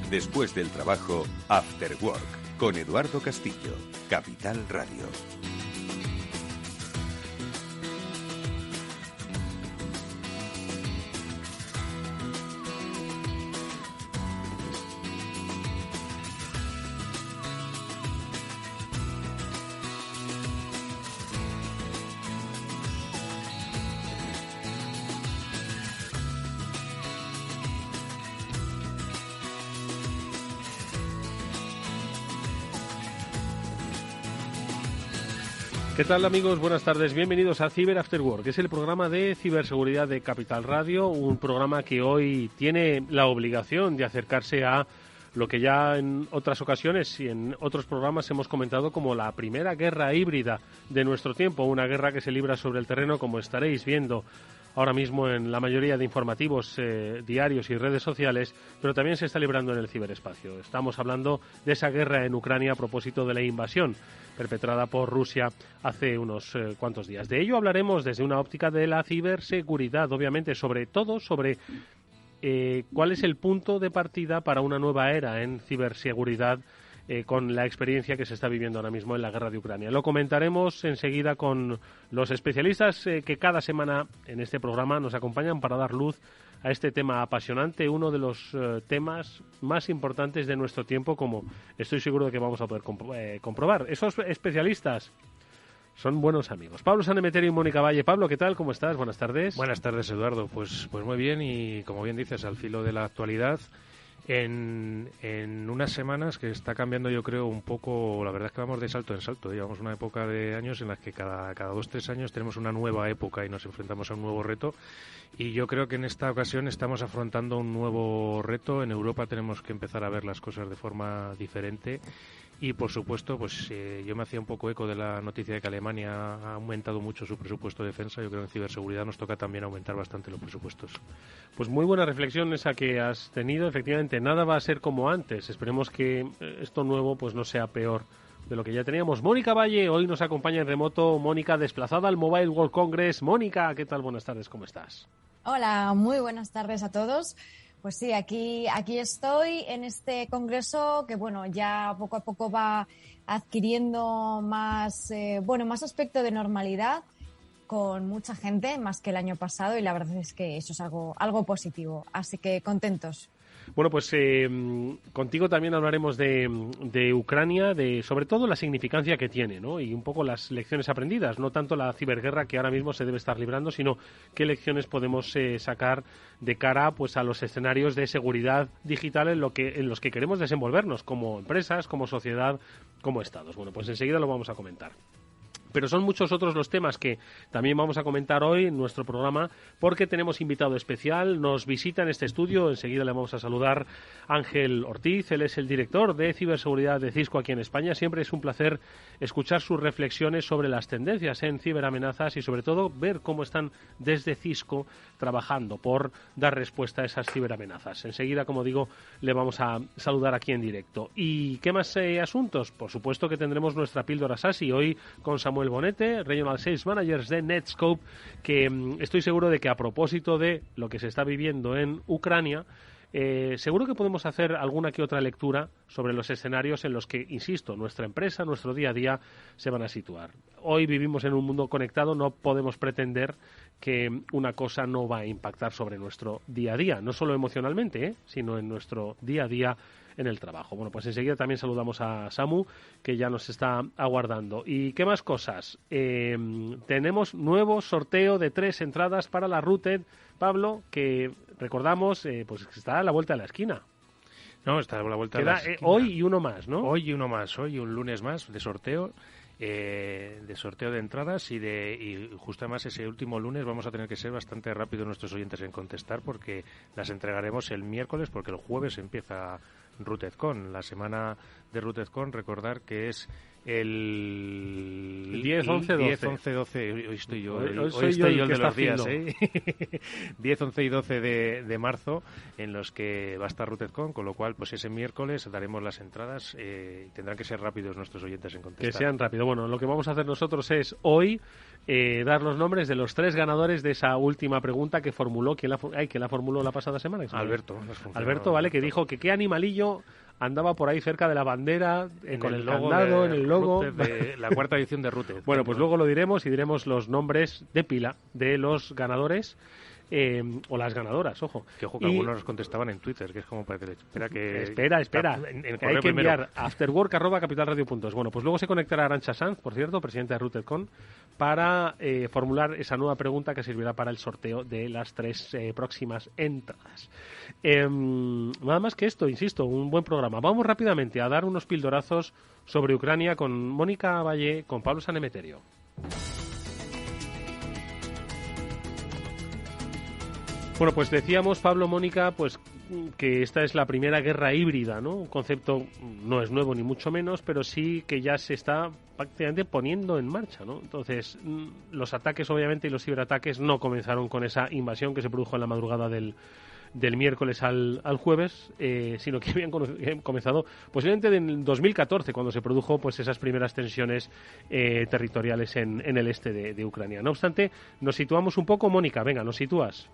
Después del trabajo, After Work, con Eduardo Castillo, Capital Radio. ¿Qué tal, amigos? Buenas tardes. Bienvenidos a Cyber After Work, que es el programa de ciberseguridad de Capital Radio, un programa que hoy tiene la obligación de acercarse a lo que ya en otras ocasiones y en otros programas hemos comentado como la primera guerra híbrida de nuestro tiempo, una guerra que se libra sobre el terreno, como estaréis viendo ahora mismo en la mayoría de informativos diarios y redes sociales, pero también se está librando en el ciberespacio. Estamos hablando de esa guerra en Ucrania a propósito de la invasión perpetrada por Rusia hace unos cuantos días. De ello hablaremos desde una óptica de la ciberseguridad, obviamente, sobre todo sobre cuál es el punto de partida para una nueva era en ciberseguridad con la experiencia que se está viviendo ahora mismo en la guerra de Ucrania. Lo comentaremos enseguida con los especialistas que cada semana en este programa nos acompañan para dar luz a este tema apasionante, uno de los temas más importantes de nuestro tiempo, como estoy seguro de que vamos a poder comprobar. Esos especialistas son buenos amigos. Pablo Sanemeterio y Mónica Valle. Pablo, ¿qué tal? ¿Cómo estás? Buenas tardes. Buenas tardes, Eduardo. Pues muy bien y, como bien dices, al filo de la actualidad. En unas semanas que está cambiando, yo creo, un poco. La verdad es que vamos de salto en salto. Llevamos una época de años en las que cada 2-3 años tenemos una nueva época y nos enfrentamos a un nuevo reto. Y yo creo que en esta ocasión estamos afrontando un nuevo reto. En Europa tenemos que empezar a ver las cosas de forma diferente. Y, por supuesto, pues yo me hacía un poco eco de la noticia de que Alemania ha aumentado mucho su presupuesto de defensa. Yo creo que en ciberseguridad nos toca también aumentar bastante los presupuestos. Pues muy buena reflexión esa que has tenido. Efectivamente, nada va a ser como antes. Esperemos que esto nuevo pues no sea peor de lo que ya teníamos. Mónica Valle hoy nos acompaña en remoto. Mónica, desplazada al Mobile World Congress. Mónica, ¿qué tal? Buenas tardes, ¿cómo estás? Hola, muy buenas tardes a todos. Pues sí, aquí estoy en este congreso que, bueno, ya poco a poco va adquiriendo más aspecto de normalidad, con mucha gente, más que el año pasado, y la verdad es que eso es algo positivo. Así que contentos. Bueno, pues contigo también hablaremos de Ucrania, de sobre todo la significancia que tiene, ¿no? Y un poco las lecciones aprendidas, no tanto la ciberguerra que ahora mismo se debe estar librando, sino qué lecciones podemos sacar de cara pues a los escenarios de seguridad digital en los que queremos desenvolvernos como empresas, como sociedad, como estados. Bueno, pues enseguida lo vamos a comentar. Pero son muchos otros los temas que también vamos a comentar hoy en nuestro programa, porque tenemos invitado especial. Nos visita en este estudio, enseguida le vamos a saludar, Ángel Ortiz. Él es el director de ciberseguridad de Cisco aquí en España. Siempre es un placer escuchar sus reflexiones sobre las tendencias en ciberamenazas y sobre todo ver cómo están desde Cisco trabajando por dar respuesta a esas ciberamenazas. Enseguida, como digo, le vamos a saludar aquí en directo. ¿Y qué más asuntos? Por supuesto que tendremos nuestra píldora SASI hoy con Samuel Bonete, Regional Sales Managers de Netscope, que estoy seguro de que a propósito de lo que se está viviendo en Ucrania, seguro que podemos hacer alguna que otra lectura sobre los escenarios en los que, insisto, nuestra empresa, nuestro día a día se van a situar. Hoy vivimos en un mundo conectado, no podemos pretender que una cosa no va a impactar sobre nuestro día a día, no solo emocionalmente, sino en nuestro día a día en el trabajo. Bueno, pues enseguida también saludamos a Samu, que ya nos está aguardando. ¿Y qué más cosas? Tenemos nuevo sorteo de 3 entradas para la Rooted, Pablo, que recordamos, pues está a la vuelta de la esquina. No, está a la vuelta de la esquina. Hoy y uno más, ¿no? Hoy y uno más, hoy y un lunes más de sorteo. De entradas y justo además ese último lunes vamos a tener que ser bastante rápidos nuestros oyentes en contestar, porque las entregaremos el miércoles, porque el jueves empieza RootedCon, la semana de RootedCon, recordar que es el 10, 11, 12. 10, 11, 12. Hoy estoy yo, Hoy estoy yo el de los días, fino. 10, 11 y 12 de marzo, en los que va a estar RootedCon, con lo cual, pues ese miércoles daremos las entradas. Tendrán que ser rápidos nuestros oyentes en contestar. Que sean rápidos. Bueno, lo que vamos a hacer nosotros es hoy dar los nombres de los 3 ganadores de esa última pregunta que formuló. ¿Quién la formuló la pasada semana? Alberto, ¿vale? Que dijo que qué animalillo andaba por ahí cerca de la bandera, con el candado, en el logo. De la 4ª edición de Rooted. Bueno, pues luego lo diremos y diremos los nombres de pila de los ganadores. O las ganadoras, ojo. Que ojo, que algunos contestaban en Twitter, que es como para decir, espera. Que hay que enviar afterwork@capitalradio.es. Bueno, pues luego se conectará Arantxa Sanz, por cierto, presidenta de RootedCon, para formular esa nueva pregunta que servirá para el sorteo de las 3 próximas entradas. Nada más que esto, insisto, un buen programa. Vamos rápidamente a dar unos pildorazos sobre Ucrania con Mónica Valle, con Pablo Sanemeterio. Bueno, pues decíamos, Pablo, Mónica, pues que esta es la primera guerra híbrida, ¿no? Un concepto no es nuevo ni mucho menos, pero sí que ya se está prácticamente poniendo en marcha, ¿no? Entonces, los ataques, obviamente, y los ciberataques no comenzaron con esa invasión que se produjo en la madrugada del miércoles al jueves, sino que habían comenzado posiblemente en 2014, cuando se produjo pues esas primeras tensiones territoriales en el este de Ucrania. No obstante, nos situamos un poco, Mónica, venga, nos sitúas.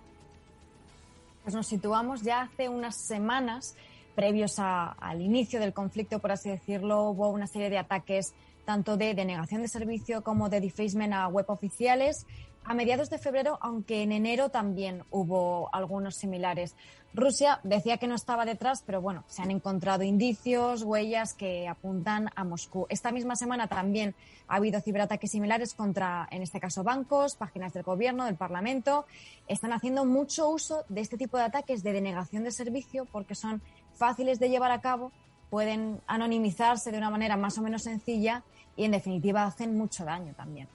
Pues nos situamos ya hace unas semanas, previos al inicio del conflicto, por así decirlo. Hubo una serie de ataques tanto de denegación de servicio como de defacement a web oficiales a mediados de febrero, aunque en enero también hubo algunos similares. Rusia decía que no estaba detrás, pero bueno, se han encontrado indicios, huellas que apuntan a Moscú. Esta misma semana también ha habido ciberataques similares contra, en este caso, bancos, páginas del gobierno, del Parlamento. Están haciendo mucho uso de este tipo de ataques de denegación de servicio porque son fáciles de llevar a cabo, pueden anonimizarse de una manera más o menos sencilla y, en definitiva, hacen mucho daño también.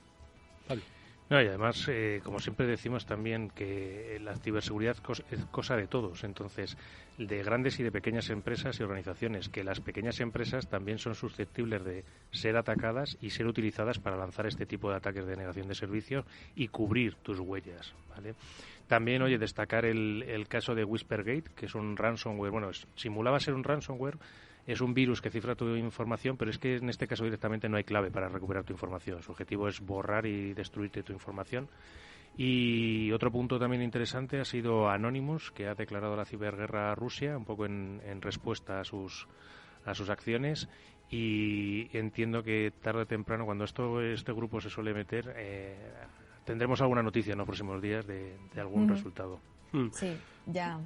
Vale. No, y además, como siempre decimos también, que la ciberseguridad es cosa de todos. Entonces, de grandes y de pequeñas empresas y organizaciones, que las pequeñas empresas también son susceptibles de ser atacadas y ser utilizadas para lanzar este tipo de ataques de denegación de servicios y cubrir tus huellas, ¿vale? También, oye, destacar el caso de Whispergate, que es un ransomware, bueno, simulaba ser un ransomware. Es un virus que cifra tu información, pero es que en este caso directamente no hay clave para recuperar tu información. Su objetivo es borrar y destruirte tu información. Y otro punto también interesante ha sido Anonymous, que ha declarado la ciberguerra a Rusia, un poco en respuesta a sus acciones. Y entiendo que tarde o temprano, cuando este grupo se suele meter, tendremos alguna noticia en los próximos días de algún resultado. Sí, ya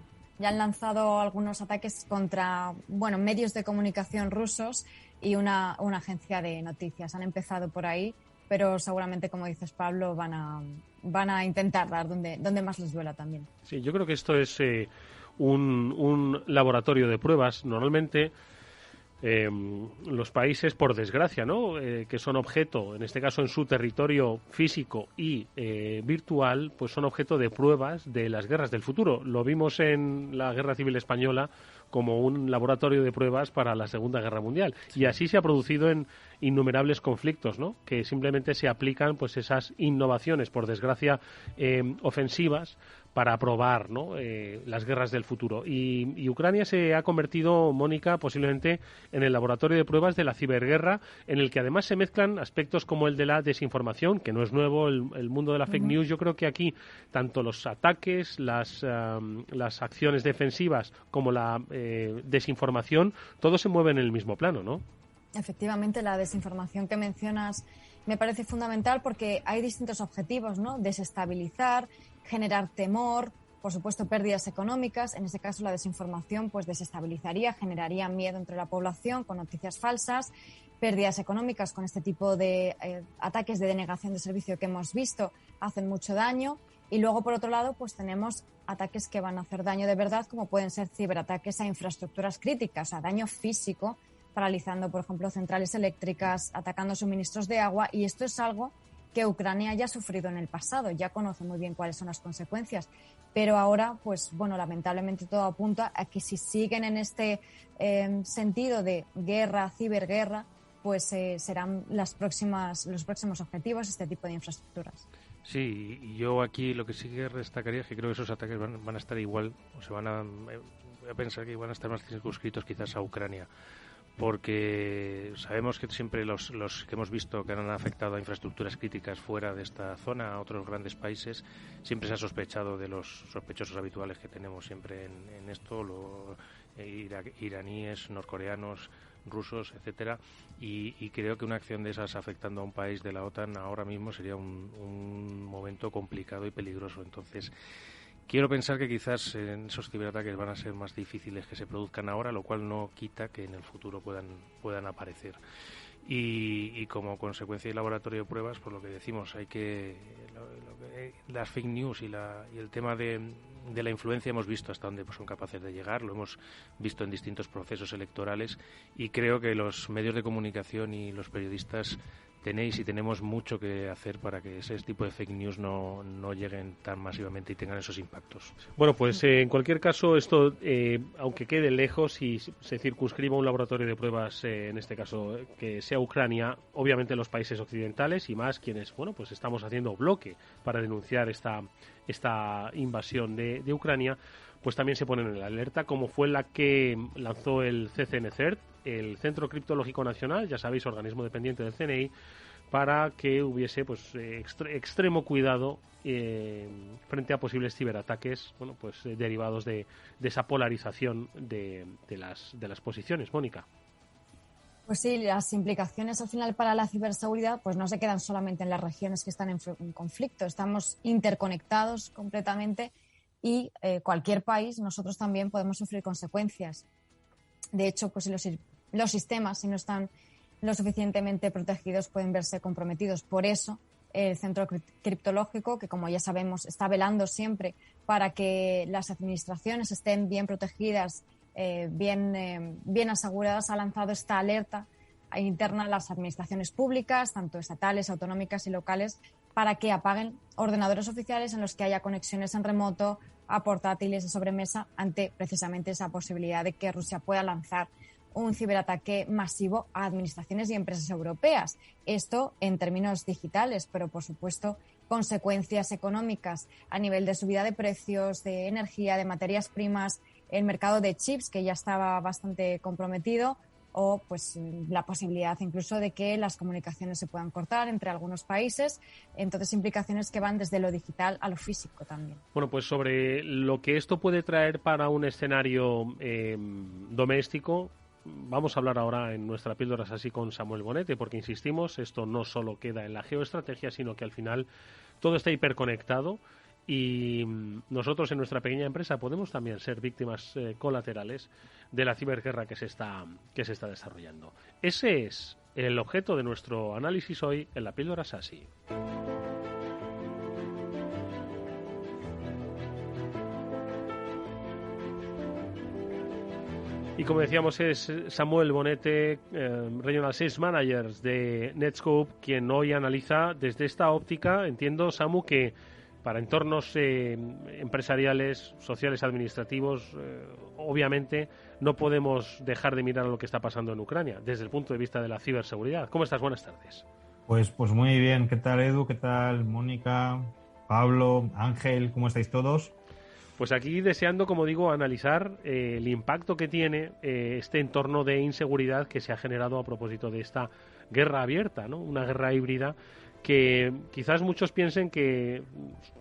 han lanzado algunos ataques contra medios de comunicación rusos y una agencia de noticias. Han empezado por ahí, pero seguramente, como dices, Pablo, van a intentar dar donde más les duela también. Sí, yo creo que esto es un laboratorio de pruebas. Normalmente los países, por desgracia, ¿no? Que son objeto, en este caso en su territorio físico y virtual, pues son objeto de pruebas de las guerras del futuro. Lo vimos en la Guerra Civil Española como un laboratorio de pruebas para la Segunda Guerra Mundial. Sí. Y así se ha producido en innumerables conflictos, ¿no? Que simplemente se aplican pues esas innovaciones, por desgracia, ofensivas, para probar, ¿no? Las guerras del futuro. Y Ucrania se ha convertido, Mónica, posiblemente en el laboratorio de pruebas de la ciberguerra, en el que además se mezclan aspectos como el de la desinformación, que no es nuevo, el mundo de la fake news. Yo creo que aquí tanto los ataques, las acciones defensivas como la desinformación, todo se mueve en el mismo plano, ¿no? Efectivamente, la desinformación que mencionas me parece fundamental porque hay distintos objetivos, ¿no? Desestabilizar, generar temor, por supuesto pérdidas económicas. En este caso la desinformación pues desestabilizaría, generaría miedo entre la población con noticias falsas, pérdidas económicas con este tipo de ataques de denegación de servicio que hemos visto, hacen mucho daño. Y luego, por otro lado, pues tenemos ataques que van a hacer daño de verdad, como pueden ser ciberataques a infraestructuras críticas, a daño físico, paralizando, por ejemplo, centrales eléctricas, atacando suministros de agua. Y esto es algo que Ucrania ya ha sufrido en el pasado, ya conoce muy bien cuáles son las consecuencias. Pero ahora, pues bueno, lamentablemente todo apunta a que si siguen en este sentido de guerra, ciberguerra, pues serán los próximos objetivos este tipo de infraestructuras. Sí, y yo aquí lo que sí que destacaría es que creo que esos ataques van a estar igual, o se van a pensar que van a estar más circunscritos quizás a Ucrania, porque sabemos que siempre los que hemos visto que han afectado a infraestructuras críticas fuera de esta zona, a otros grandes países, siempre se ha sospechado de los sospechosos habituales que tenemos siempre en esto, iraníes, norcoreanos, rusos, etcétera, y creo que una acción de esas afectando a un país de la OTAN ahora mismo sería un momento complicado y peligroso. Entonces, quiero pensar que quizás esos ciberataques van a ser más difíciles que se produzcan ahora, lo cual no quita que en el futuro puedan aparecer. Y como consecuencia del laboratorio de pruebas, por lo que decimos, hay que las fake news y el tema de la influencia hemos visto hasta dónde son capaces de llegar, lo hemos visto en distintos procesos electorales, y creo que los medios de comunicación y los periodistas tenemos mucho que hacer para que ese tipo de fake news no lleguen tan masivamente y tengan esos impactos. Bueno, pues en cualquier caso, esto, aunque quede lejos y se circunscriba un laboratorio de pruebas, en este caso que sea Ucrania, obviamente los países occidentales y más quienes, bueno, pues estamos haciendo bloque para denunciar esta invasión de Ucrania, pues también se ponen en la alerta, como fue la que lanzó el CCNCERT, el Centro Criptológico Nacional, ya sabéis, organismo dependiente del CNI, para que hubiese pues extremo cuidado frente a posibles ciberataques, bueno, pues derivados de esa polarización de las posiciones. Mónica. Pues sí, las implicaciones al final para la ciberseguridad pues no se quedan solamente en las regiones que están en conflicto, estamos interconectados completamente y cualquier país, nosotros también podemos sufrir consecuencias. De hecho, pues los sistemas, si no están lo suficientemente protegidos, pueden verse comprometidos. Por eso, el Centro Criptológico, que como ya sabemos, está velando siempre para que las administraciones estén bien protegidas, bien aseguradas, ha lanzado esta alerta interna a las administraciones públicas, tanto estatales, autonómicas y locales, para que apaguen ordenadores oficiales en los que haya conexiones en remoto a portátiles de sobremesa ante precisamente esa posibilidad de que Rusia pueda lanzar un ciberataque masivo a administraciones y empresas europeas. Esto en términos digitales, pero por supuesto consecuencias económicas a nivel de subida de precios, de energía, de materias primas, el mercado de chips que ya estaba bastante comprometido, o pues la posibilidad incluso de que las comunicaciones se puedan cortar entre algunos países. Entonces, implicaciones que van desde lo digital a lo físico también. Bueno, pues sobre lo que esto puede traer para un escenario doméstico, vamos a hablar ahora en nuestra píldora así con Samuel Bonete, porque insistimos, esto no solo queda en la geoestrategia, sino que al final todo está hiperconectado. Y nosotros en nuestra pequeña empresa podemos también ser víctimas colaterales de la ciberguerra que se está desarrollando. Ese es el objeto de nuestro análisis hoy en la píldora SASI. Y como decíamos, es Samuel Bonete, Regional Sales Manager de Netscope, quien hoy analiza desde esta óptica. Entiendo, Samu, que para entornos empresariales, sociales, administrativos, obviamente no podemos dejar de mirar a lo que está pasando en Ucrania desde el punto de vista de la ciberseguridad. ¿Cómo estás? Buenas tardes. Pues muy bien. ¿Qué tal, Edu? ¿Qué tal, Mónica, Pablo, Ángel? ¿Cómo estáis todos? Pues aquí deseando, como digo, analizar el impacto que tiene este entorno de inseguridad que se ha generado a propósito de esta guerra abierta, ¿no? Una guerra híbrida que quizás muchos piensen que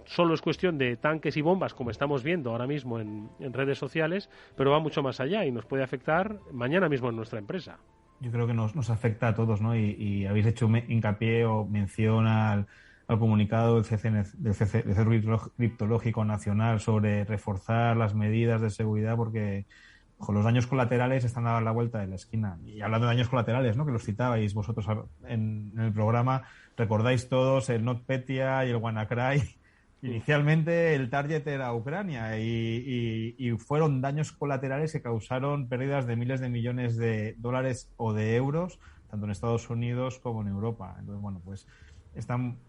solo es cuestión de tanques y bombas, como estamos viendo ahora mismo en redes sociales, pero va mucho más allá y nos puede afectar mañana mismo en nuestra empresa. Yo creo que nos afecta a todos, ¿no? Y habéis hecho hincapié o mención al comunicado del Centro Criptológico Nacional sobre reforzar las medidas de seguridad, porque los daños colaterales están a la vuelta de la esquina. Y hablando de daños colaterales, ¿no?, que los citabais vosotros en el programa, recordáis todos el NotPetya y el WannaCry. Inicialmente el target era Ucrania y fueron daños colaterales que causaron pérdidas de miles de millones de dólares o de euros, tanto en Estados Unidos como en Europa. Entonces, bueno, pues están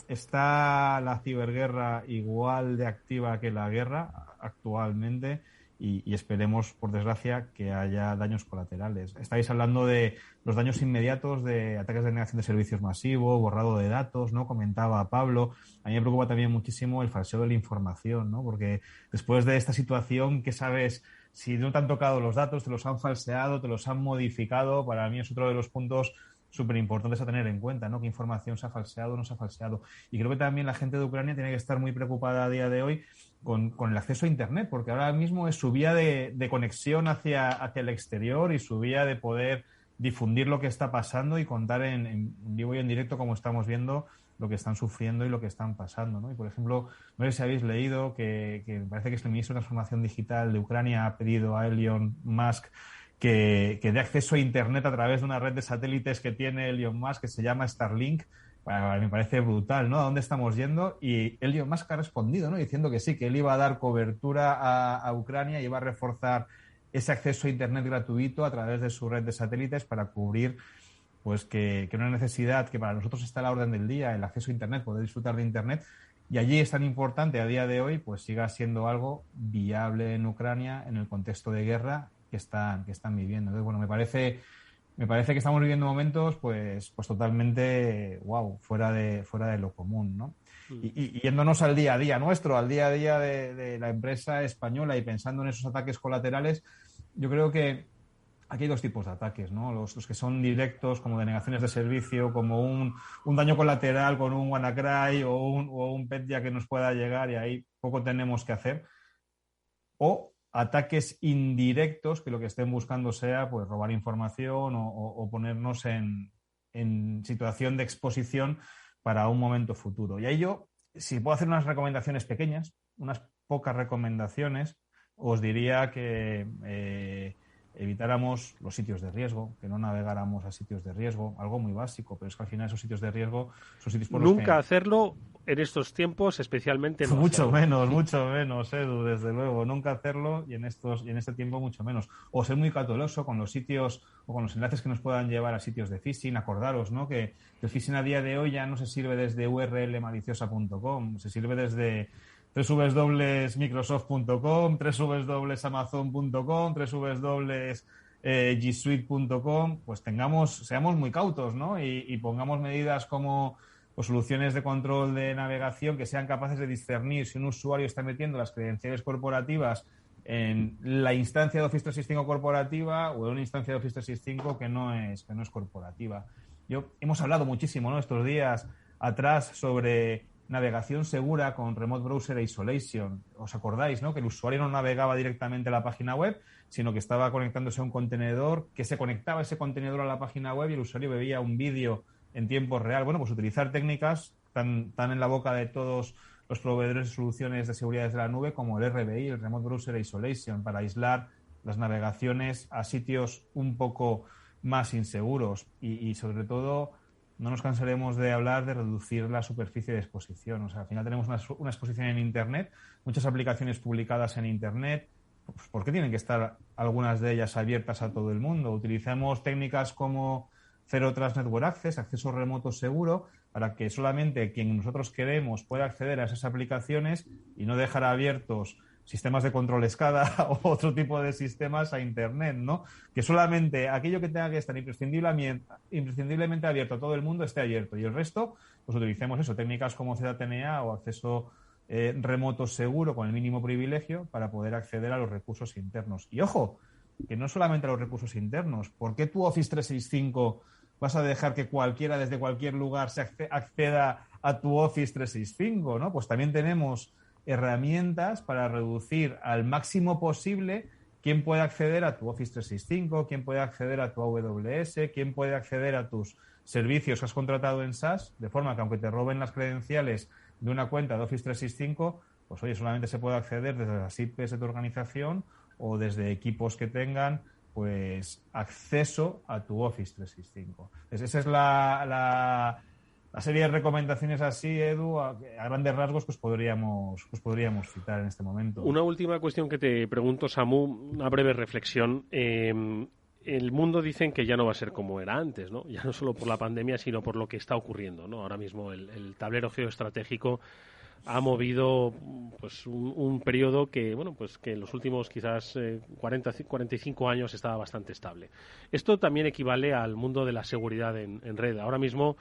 está la ciberguerra igual de activa que la guerra actualmente y esperemos, por desgracia, que haya daños colaterales. Estáis hablando de los daños inmediatos de ataques de negación de servicios masivo, borrado de datos, ¿no? Comentaba Pablo. A mí me preocupa también muchísimo el falseo de la información, ¿no? Porque después de esta situación, ¿qué sabes? Si no te han tocado los datos, te los han falseado, te los han modificado, para mí es otro de los puntos súper importantes a tener en cuenta, ¿no? ¿Qué información se ha falseado o no se ha falseado? Y creo que también la gente de Ucrania tiene que estar muy preocupada a día de hoy con el acceso a Internet, porque ahora mismo es su vía de conexión hacia el exterior y su vía de poder difundir lo que está pasando y contar en vivo y en directo, como estamos viendo, lo que están sufriendo y lo que están pasando, ¿no? Y, por ejemplo, no sé si habéis leído que me parece que es el ministro de Transformación Digital de Ucrania ha pedido a Elon Musk que dé acceso a Internet a través de una red de satélites que tiene Elon Musk, que se llama Starlink. Bueno, me parece brutal, ¿no? ¿A dónde estamos yendo? Y Elon Musk ha respondido, ¿no? Diciendo que sí, que él iba a dar cobertura a Ucrania y iba a reforzar ese acceso a Internet gratuito a través de su red de satélites para cubrir pues que una necesidad que para nosotros está a la orden del día, el acceso a Internet, poder disfrutar de Internet, y allí es tan importante a día de hoy, pues siga siendo algo viable en Ucrania en el contexto de guerra que están viviendo. Entonces, bueno, me parece que estamos viviendo momentos pues totalmente fuera de lo común, ¿no? Y yéndonos al día a día nuestro, al día a día de la empresa española y pensando en esos ataques colaterales, yo creo que aquí hay dos tipos de ataques, ¿no? Los que son directos, como denegaciones de servicio, como un daño colateral con un WannaCry o un Petya que nos pueda llegar y ahí poco tenemos que hacer. O ataques indirectos que lo que estén buscando sea pues robar información o ponernos en situación de exposición para un momento futuro. Y ahí yo, si puedo hacer unas recomendaciones pequeñas, unas pocas recomendaciones, os diría que evitáramos los sitios de riesgo, que no navegáramos a sitios de riesgo, algo muy básico, pero es que al final esos sitios de riesgo son sitios por los que... Nunca hacerlo en estos tiempos, especialmente no mucho hacerlo. menos, Edu, desde luego, nunca hacerlo y en este tiempo mucho menos. O ser muy cauteloso con los sitios o con los enlaces que nos puedan llevar a sitios de phishing. Acordaros, ¿no? Que el phishing a día de hoy ya no se sirve desde urlmaliciosa.com, se sirve desde www.microsoft.com, www.amazon.com, www.gsuite.com, pues seamos muy cautos, ¿no? Y pongamos medidas como soluciones de control de navegación que sean capaces de discernir si un usuario está metiendo las credenciales corporativas en la instancia de Office 365 corporativa o en una instancia de Office 365 que no es corporativa. Hemos hablado muchísimo, ¿no? Estos días atrás sobre navegación segura con Remote Browser Isolation. ¿Os acordáis, no? Que el usuario no navegaba directamente a la página web, sino que estaba conectándose a un contenedor, que se conectaba ese contenedor a la página web y el usuario veía un vídeo en tiempo real. Bueno, pues utilizar técnicas tan en la boca de todos los proveedores de soluciones de seguridad desde la nube como el RBI, el Remote Browser Isolation, para aislar las navegaciones a sitios un poco más inseguros y sobre todo no nos cansaremos de hablar de reducir la superficie de exposición. O sea, al final tenemos una exposición en Internet, muchas aplicaciones publicadas en Internet. Pues, ¿por qué tienen que estar algunas de ellas abiertas a todo el mundo? Utilizamos técnicas como Zero Trust Network Access, acceso remoto seguro, para que solamente quien nosotros queremos pueda acceder a esas aplicaciones y no dejar abiertos sistemas de control SCADA o otro tipo de sistemas a Internet, ¿no? Que solamente aquello que tenga que estar imprescindiblemente abierto a todo el mundo esté abierto y el resto, pues utilicemos técnicas como ZTNA o acceso remoto seguro con el mínimo privilegio para poder acceder a los recursos internos. Y ojo, que no solamente a los recursos internos. ¿Por qué tu Office 365 vas a dejar que cualquiera desde cualquier lugar se acceda a tu Office 365, ¿no? Pues también tenemos herramientas para reducir al máximo posible quién puede acceder a tu Office 365, quién puede acceder a tu AWS, quién puede acceder a tus servicios que has contratado en SaaS, de forma que aunque te roben las credenciales de una cuenta de Office 365, pues oye, solamente se puede acceder desde las IPs de tu organización o desde equipos que tengan pues acceso a tu Office 365. Entonces, esa es la serie de recomendaciones así, Edu, a grandes rasgos, pues podríamos citar en este momento. Una última cuestión que te pregunto, Samu, una breve reflexión. el mundo dicen que ya no va a ser como era antes, ¿no? Ya no solo por la pandemia, sino por lo que está ocurriendo, ¿no? Ahora mismo el tablero geoestratégico ha movido pues un periodo que, bueno, pues que en los últimos quizás 45 años estaba bastante estable. Esto también equivale al mundo de la seguridad en red. Ahora mismo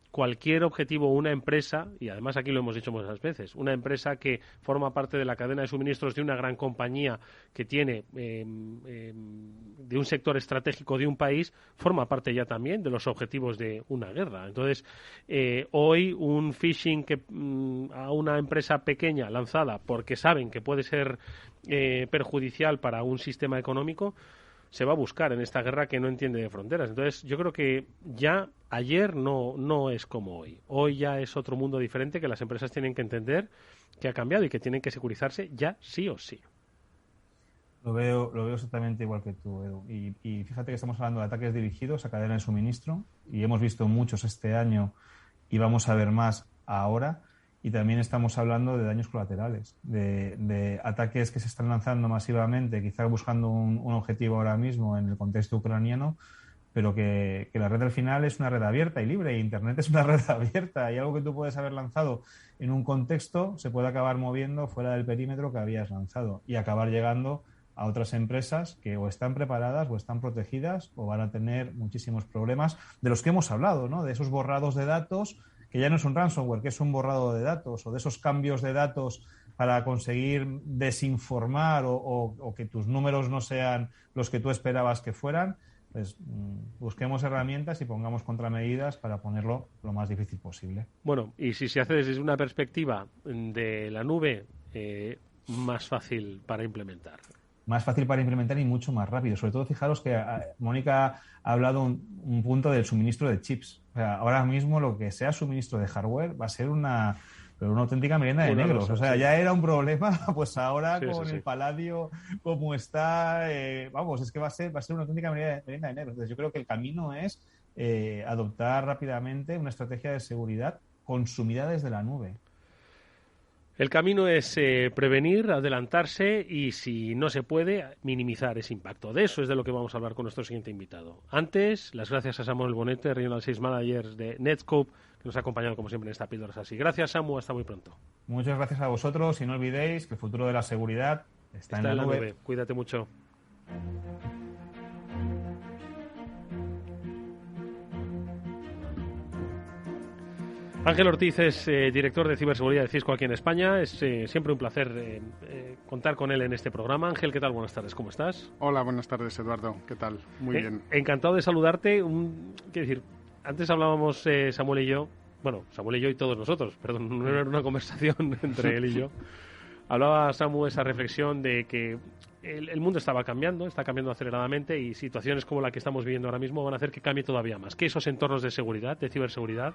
cualquier objetivo, una empresa, y además aquí lo hemos dicho muchas veces, una empresa que forma parte de la cadena de suministros de una gran compañía que tiene de un sector estratégico de un país, forma parte ya también de los objetivos de una guerra. Entonces, hoy un phishing a una empresa pequeña lanzada porque saben que puede ser perjudicial para un sistema económico, se va a buscar en esta guerra que no entiende de fronteras. Entonces, yo creo que ya ayer no es como hoy. Hoy ya es otro mundo diferente que las empresas tienen que entender que ha cambiado y que tienen que securizarse ya sí o sí. Lo veo exactamente igual que tú, Edu. Y fíjate que estamos hablando de ataques dirigidos a cadena de suministro y hemos visto muchos este año y vamos a ver más ahora. Y también estamos hablando de daños colaterales, de ataques que se están lanzando masivamente, quizás buscando un objetivo ahora mismo en el contexto ucraniano, pero que la red al final es una red abierta y libre, y Internet es una red abierta, y algo que tú puedes haber lanzado en un contexto se puede acabar moviendo fuera del perímetro que habías lanzado y acabar llegando a otras empresas que o están preparadas o están protegidas o van a tener muchísimos problemas de los que hemos hablado, ¿no? De esos borrados de datos, que ya no es un ransomware, que es un borrado de datos, o de esos cambios de datos para conseguir desinformar o que tus números no sean los que tú esperabas que fueran. Pues busquemos herramientas y pongamos contramedidas para ponerlo lo más difícil posible. Bueno, y si se hace desde una perspectiva de la nube, más fácil para implementar. Más fácil para implementar y mucho más rápido. Sobre todo, fijaros que Mónica ha hablado un punto del suministro de chips. O sea, ahora mismo lo que sea suministro de hardware va a ser una auténtica merienda de negros. O sea, ya era un problema, pues ahora con el Paladio como está, vamos, es que va a ser una auténtica merienda de negros. Entonces, yo creo que el camino es adoptar rápidamente una estrategia de seguridad consumida desde la nube. El camino es prevenir, adelantarse y, si no se puede, minimizar ese impacto. De eso es de lo que vamos a hablar con nuestro siguiente invitado. Antes, las gracias a Samuel Bonete, Regional Sales Manager de Netscope, que nos ha acompañado como siempre en esta píldora así. Gracias, Samu, hasta muy pronto. Muchas gracias a vosotros y no olvidéis que el futuro de la seguridad está en la nube. Cuídate mucho. Ángel Ortiz es director de ciberseguridad de Cisco aquí en España. Es siempre un placer contar con él en este programa. Ángel, ¿qué tal? Buenas tardes, ¿cómo estás? Hola, buenas tardes, Eduardo. ¿Qué tal? Muy bien. Encantado de saludarte. Quiero decir, antes hablábamos Samuel y yo, bueno, Samuel y yo y todos nosotros, perdón, no era una conversación entre él y yo. Hablaba Samu esa reflexión de que el mundo está cambiando aceleradamente, y situaciones como la que estamos viviendo ahora mismo van a hacer que cambie todavía más. Que esos entornos de seguridad, de ciberseguridad,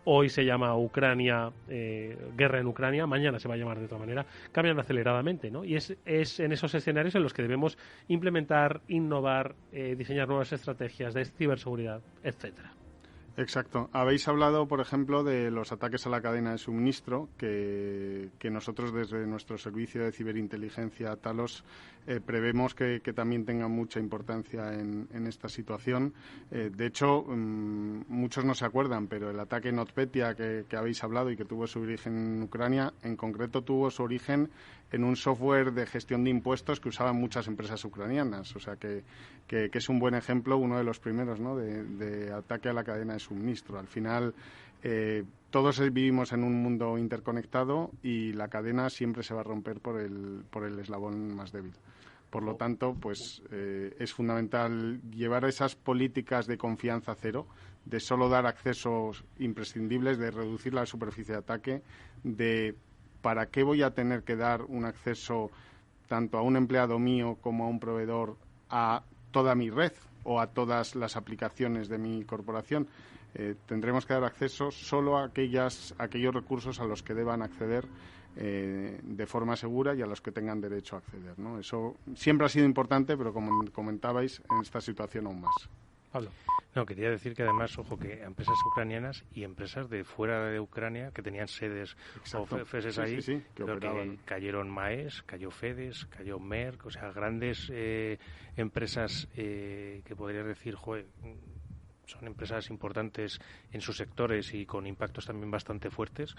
hoy se llama Ucrania, guerra en Ucrania, mañana se va a llamar de otra manera, cambian aceleradamente, ¿no? Y es en esos escenarios en los que debemos implementar, innovar, diseñar nuevas estrategias de ciberseguridad, etcétera. Exacto. Habéis hablado, por ejemplo, de los ataques a la cadena de suministro, que nosotros desde nuestro servicio de ciberinteligencia Talos prevemos que también tengan mucha importancia en esta situación. De hecho, muchos no se acuerdan, pero el ataque NotPetya que habéis hablado y que tuvo su origen en Ucrania, en concreto tuvo su origen en un software de gestión de impuestos que usaban muchas empresas ucranianas. O sea que es un buen ejemplo, uno de los primeros, ¿no?, de ataque a la cadena de suministro. Al final, todos vivimos en un mundo interconectado y la cadena siempre se va a romper por el eslabón más débil. Por lo tanto, pues es fundamental llevar esas políticas de confianza cero, de solo dar accesos imprescindibles, de reducir la superficie de ataque, de ¿para qué voy a tener que dar un acceso tanto a un empleado mío como a un proveedor a toda mi red o a todas las aplicaciones de mi corporación? Tendremos que dar acceso solo a aquellos recursos a los que deban acceder de forma segura y a los que tengan derecho a acceder, ¿no? Eso siempre ha sido importante, pero como comentabais, en esta situación aún más. Pablo. No, quería decir que además, ojo, que empresas ucranianas y empresas de fuera de Ucrania que tenían sedes o FEDES ahí, creo que cayeron Maes, cayó FEDES, cayó Merck, o sea, grandes empresas que podrías decir, joder, son empresas importantes en sus sectores y con impactos también bastante fuertes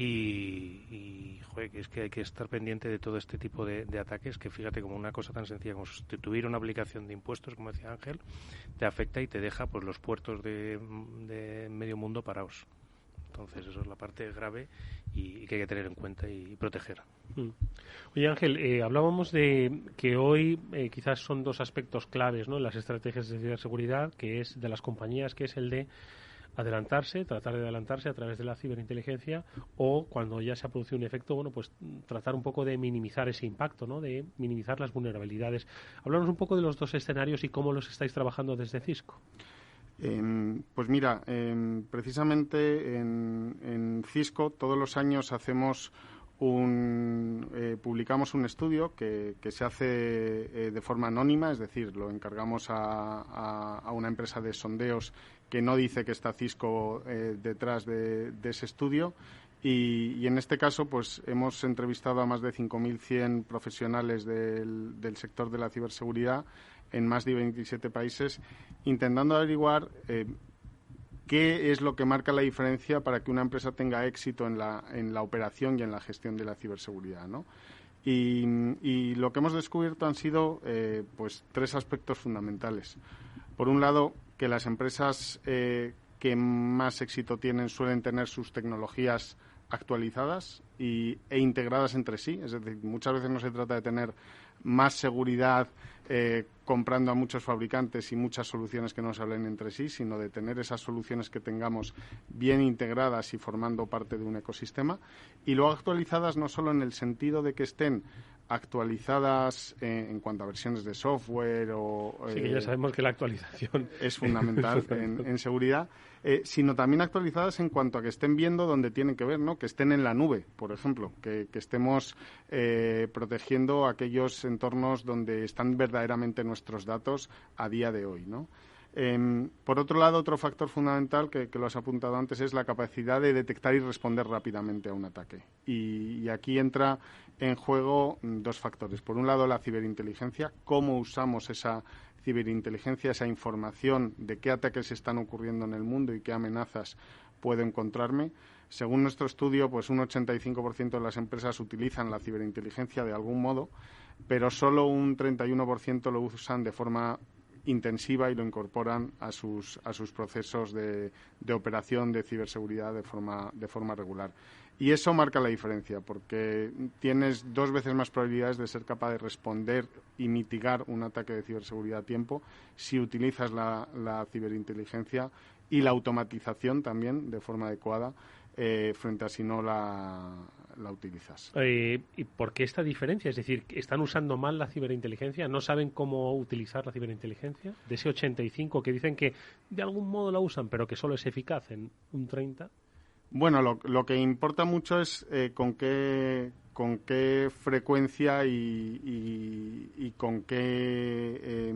y joder, que es que hay que estar pendiente de todo este tipo de ataques que, fíjate, como una cosa tan sencilla como sustituir una aplicación de impuestos, como decía Ángel, te afecta y te deja pues los puertos de medio mundo parados. Entonces eso es la parte grave y que hay que tener en cuenta y proteger. Oye, Ángel, hablábamos de que hoy quizás son dos aspectos claves, ¿no?, en las estrategias de ciberseguridad, que es de las compañías, que es el de tratar de adelantarse a través de la ciberinteligencia, o cuando ya se ha producido un efecto, bueno, pues tratar un poco de minimizar ese impacto, ¿no?, de minimizar las vulnerabilidades. Hablamos un poco de los dos escenarios y cómo los estáis trabajando desde Cisco. Pues mira, precisamente en Cisco todos los años hacemos publicamos un estudio que se hace de forma anónima, es decir, lo encargamos a una empresa de sondeos que no dice que está Cisco detrás de ese estudio. Y en este caso, pues hemos entrevistado a más de 5.100 profesionales del sector de la ciberseguridad en más de 27 países, intentando averiguar qué es lo que marca la diferencia para que una empresa tenga éxito en la operación y en la gestión de la ciberseguridad, ¿no? Y lo que hemos descubierto han sido pues 3 aspectos fundamentales. Por un lado, que las empresas que más éxito tienen suelen tener sus tecnologías actualizadas e integradas entre sí. Es decir, muchas veces no se trata de tener más seguridad comprando a muchos fabricantes y muchas soluciones que no se hablen entre sí, sino de tener esas soluciones que tengamos bien integradas y formando parte de un ecosistema. Y luego actualizadas no solo en el sentido de que estén actualizadas en cuanto a versiones de software sí, que ya sabemos que la actualización es fundamental en seguridad, sino también actualizadas en cuanto a que estén viendo donde tienen que ver, ¿no? Que estén en la nube, por ejemplo, que estemos protegiendo aquellos entornos donde están verdaderamente nuestros datos a día de hoy, ¿no? Por otro lado, otro factor fundamental que lo has apuntado antes es la capacidad de detectar y responder rápidamente a un ataque. Y aquí entra en juego 2 factores. Por un lado, la ciberinteligencia, cómo usamos esa ciberinteligencia, esa información de qué ataques están ocurriendo en el mundo y qué amenazas puedo encontrarme. Según nuestro estudio, pues un 85% de las empresas utilizan la ciberinteligencia de algún modo, pero solo un 31% lo usan de forma intensiva y lo incorporan a sus procesos de operación de ciberseguridad de forma regular. Y eso marca la diferencia, porque tienes 2 veces más probabilidades de ser capaz de responder y mitigar un ataque de ciberseguridad a tiempo si utilizas la ciberinteligencia y la automatización también de forma adecuada frente a si no la utilizas. ¿Y por qué esta diferencia? Es decir, ¿están usando mal la ciberinteligencia? ¿No saben cómo utilizar la ciberinteligencia? De ese 85 que dicen que de algún modo la usan, pero que solo es eficaz en un 30%. Bueno, lo que importa mucho es con qué frecuencia y con qué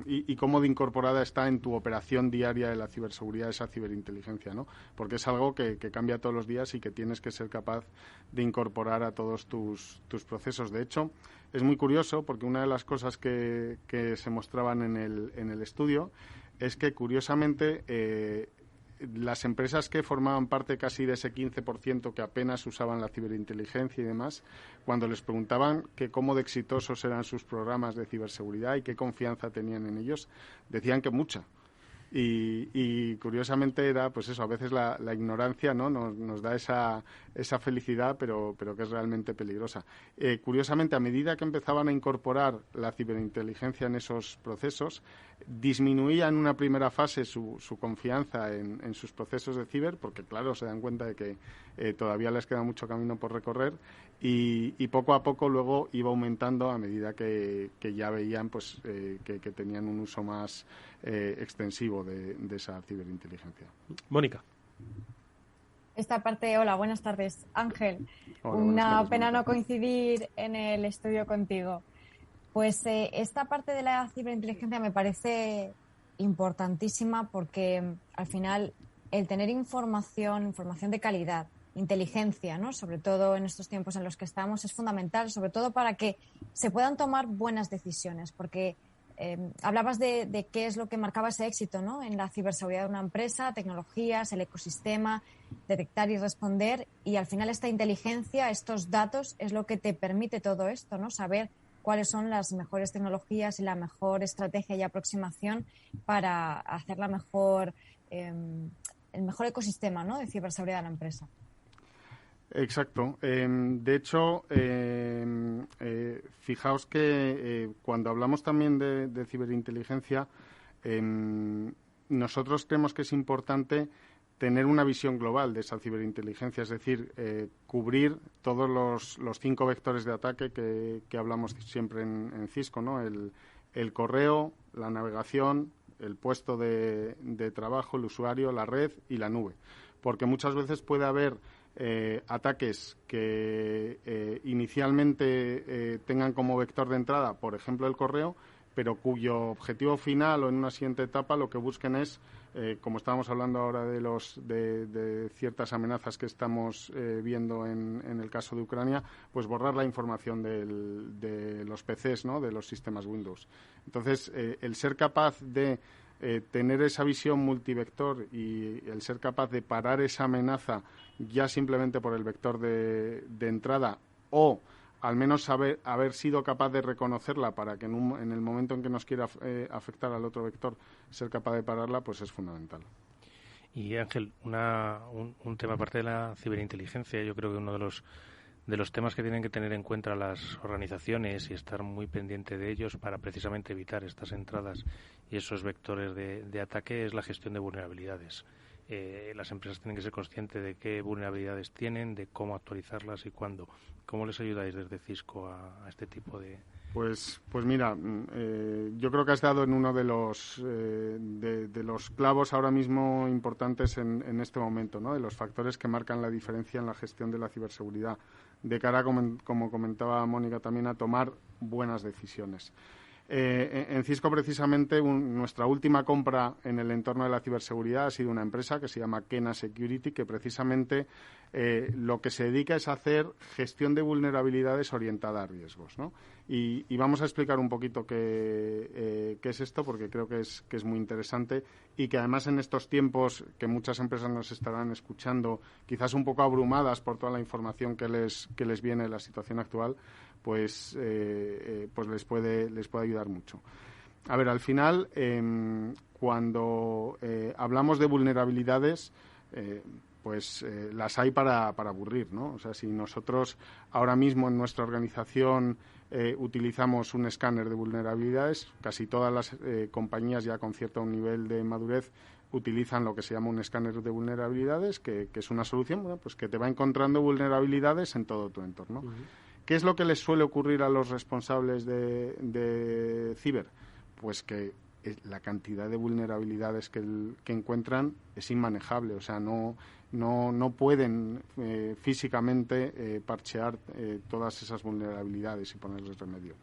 y cómo de incorporada está en tu operación diaria de la ciberseguridad esa ciberinteligencia, ¿no? Porque es algo que cambia todos los días y que tienes que ser capaz de incorporar a todos tus procesos. De hecho, es muy curioso porque una de las cosas que se mostraban en el estudio es que, curiosamente, las empresas que formaban parte casi de ese 15% que apenas usaban la ciberinteligencia y demás, cuando les preguntaban que cómo de exitosos eran sus programas de ciberseguridad y qué confianza tenían en ellos, decían que mucha. Y curiosamente era, pues eso, a veces la ignorancia, ¿no? nos da esa felicidad, pero que es realmente peligrosa. Curiosamente, a medida que empezaban a incorporar la ciberinteligencia en esos procesos, disminuía en una primera fase su confianza en sus procesos de ciber, porque claro, se dan cuenta de que todavía les queda mucho camino por recorrer, y poco a poco luego iba aumentando a medida que ya veían pues que tenían un uso más extensivo de esa ciberinteligencia. Mónica. Esta parte, hola, buenas tardes. Ángel, hola, una pena no coincidir en el estudio contigo. Pues esta parte de la ciberinteligencia me parece importantísima porque al final el tener información de calidad, inteligencia, ¿no? Sobre todo en estos tiempos en los que estamos, es fundamental, sobre todo para que se puedan tomar buenas decisiones, porque hablabas de qué es lo que marcaba ese éxito, ¿no? En la ciberseguridad de una empresa, tecnologías, el ecosistema, detectar y responder, y al final esta inteligencia, estos datos, es lo que te permite todo esto, ¿no? Saber cuáles son las mejores tecnologías y la mejor estrategia y aproximación para hacer el mejor ecosistema, ¿no? De ciberseguridad de la empresa. Exacto. De hecho, fijaos que cuando hablamos también de ciberinteligencia, nosotros creemos que es importante tener una visión global de esa ciberinteligencia, es decir, cubrir todos los 5 vectores de ataque que hablamos siempre en Cisco, ¿no? El correo, la navegación, el puesto de trabajo, el usuario, la red y la nube. Porque muchas veces puede haber ataques que inicialmente tengan como vector de entrada, por ejemplo, el correo, pero cuyo objetivo final o en una siguiente etapa lo que busquen es, como estábamos hablando ahora de ciertas amenazas que estamos viendo en el caso de Ucrania, pues borrar la información de los PCs, ¿no? De los sistemas Windows. Entonces, el ser capaz de tener esa visión multivector y el ser capaz de parar esa amenaza ya simplemente por el vector de entrada, o al menos haber sido capaz de reconocerla para que en el momento en que nos quiera afectar al otro vector, ser capaz de pararla, pues es fundamental. Y Ángel, un tema aparte de la ciberinteligencia, yo creo que uno de los temas que tienen que tener en cuenta las organizaciones y estar muy pendiente de ellos para precisamente evitar estas entradas y esos vectores de ataque es la gestión de vulnerabilidades. Las empresas tienen que ser conscientes de qué vulnerabilidades tienen, de cómo actualizarlas y cuándo. ¿Cómo les ayudáis desde Cisco a este tipo de...? Pues mira, yo creo que has dado en uno de los clavos ahora mismo importantes en este momento, ¿no? De los factores que marcan la diferencia en la gestión de la ciberseguridad, de cara, como comentaba Mónica también, a tomar buenas decisiones. En Cisco, precisamente, nuestra última compra en el entorno de la ciberseguridad ha sido una empresa que se llama Kena Security, que precisamente lo que se dedica es a hacer gestión de vulnerabilidades orientada a riesgos, ¿no? Y vamos a explicar un poquito qué es esto, porque creo que es muy interesante y que además en estos tiempos que muchas empresas nos estarán escuchando, quizás un poco abrumadas por toda la información que les viene de la situación actual, pues les puede ayudar mucho. A ver, al final, cuando hablamos de vulnerabilidades, las hay para aburrir, ¿no? O sea, si nosotros ahora mismo en nuestra organización utilizamos un escáner de vulnerabilidades, casi todas las compañías ya con cierto nivel de madurez utilizan lo que se llama un escáner de vulnerabilidades, que es una solución, bueno, pues que te va encontrando vulnerabilidades en todo tu entorno. Uh-huh. ¿Qué es lo que les suele ocurrir a los responsables de ciber? Pues que la cantidad de vulnerabilidades que encuentran es inmanejable. O sea, no pueden físicamente parchear todas esas vulnerabilidades y ponerles remedio.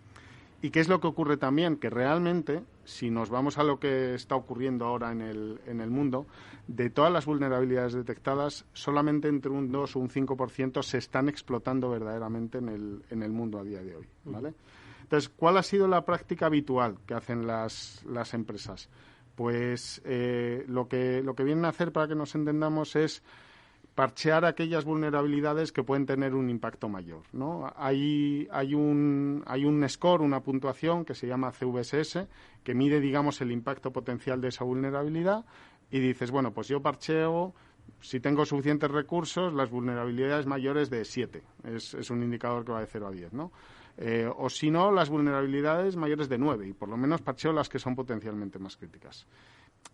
¿Y qué es lo que ocurre también? Que realmente, si nos vamos a lo que está ocurriendo ahora en el mundo, de todas las vulnerabilidades detectadas, solamente entre un 2 o un 5% se están explotando verdaderamente en el mundo a día de hoy, ¿vale? Entonces, ¿cuál ha sido la práctica habitual que hacen las empresas? Pues lo que vienen a hacer, para que nos entendamos, es parchear aquellas vulnerabilidades que pueden tener un impacto mayor, ¿no? Hay un score, una puntuación que se llama CVSS, que mide, digamos, el impacto potencial de esa vulnerabilidad, y dices, bueno, pues yo parcheo, si tengo suficientes recursos, las vulnerabilidades mayores de 7. Es un indicador que va de 0 a 10, ¿no? O si no, las vulnerabilidades mayores de 9, y por lo menos parcheo las que son potencialmente más críticas.